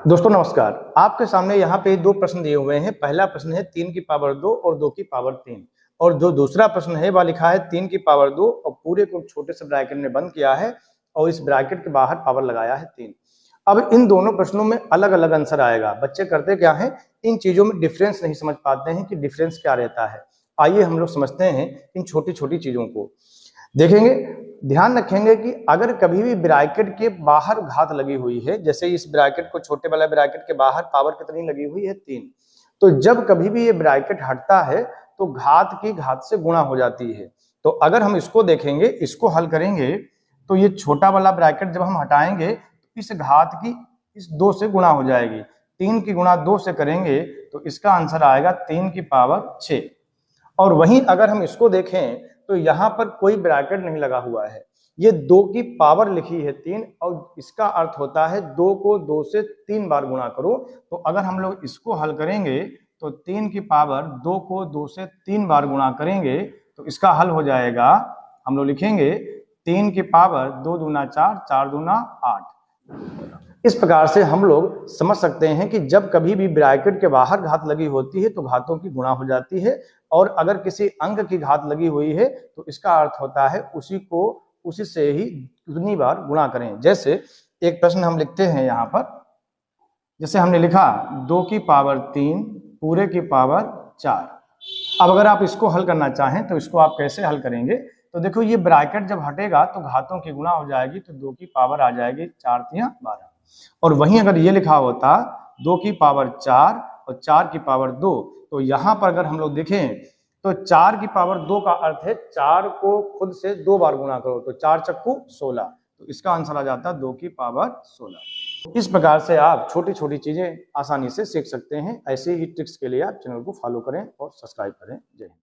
दोस्तों नमस्कार। आपके सामने यहाँ पे दो प्रश्न दिए हुए हैं। पहला प्रश्न है 3 की पावर 2 और 2 की पावर 3 और जो दूसरा प्रश्न है वह लिखा है 3 की पावर 2 और पूरे को छोटे से ब्रैकेट में बंद किया है और इस ब्रैकेट के बाहर पावर लगाया है 3। अब इन दोनों प्रश्नों में अलग अलग आंसर आएगा। बच्चे करते क्या है, इन चीजों में डिफरेंस नहीं समझ पाते हैं कि डिफरेंस क्या रहता है। आइए हम लोग समझते हैं इन छोटी छोटी चीजों को। देखेंगे, ध्यान रखेंगे कि अगर कभी भी ब्रैकेट के बाहर घात लगी हुई है, जैसे इस ब्रैकेट को छोटे वाला ब्रैकेट के बाहर पावर कितनी लगी हुई है 3, तो जब कभी भी ये ब्रैकेट हटता है तो घात की घात से गुणा हो जाती है। तो अगर हम इसको देखेंगे, इसको हल करेंगे, तो ये छोटा वाला ब्रैकेट जब हम हटाएंगे तो इस घात की इस 2 से गुणा हो जाएगी। 3 की गुणा 2 से करेंगे तो इसका आंसर आएगा 3 की पावर 6। और वहीं अगर हम इसको देखें तो यहाँ पर कोई ब्रैकेट नहीं लगा हुआ है, ये 2 की पावर लिखी है 3 और इसका अर्थ होता है 2 को 2 से 3 बार गुणा करो। तो अगर हम लोग इसको हल करेंगे तो 3 की पावर 2 को 2 से 3 बार गुणा करेंगे तो इसका हल हो जाएगा, हम लोग लिखेंगे 3 की पावर 2 दूना 4, 4 दूना 8। इस प्रकार से हम लोग समझ सकते हैं कि जब कभी भी ब्रैकेट के बाहर घात लगी होती है तो घातों की गुणा हो जाती है, और अगर किसी अंक की घात लगी हुई है तो इसका अर्थ होता है उसी से ही कितनी बार गुणा करें। जैसे एक प्रश्न हम लिखते हैं यहाँ पर, जैसे हमने लिखा 2 की पावर 3 पूरे की पावर 4। अब अगर आप इसको हल करना चाहें तो इसको आप कैसे हल करेंगे, तो देखो ये ब्रैकेट जब हटेगा तो घातों की गुणा हो जाएगी, तो 2 की पावर आ जाएगी 4 तिया 12। और वहीं अगर ये लिखा होता 2 की पावर 4 और 4 की पावर 2, तो यहाँ पर अगर हम लोग देखें तो 4 की पावर 2 का अर्थ है 4 को खुद से 2 बार गुणा करो, तो 4 चक्कू 16, तो इसका आंसर आ जाता 2 की पावर 16। इस प्रकार से आप छोटी छोटी चीजें आसानी से सीख सकते हैं। ऐसे ही ट्रिक्स के लिए आप चैनल को फॉलो करें और सब्सक्राइब करें। जय हिंद।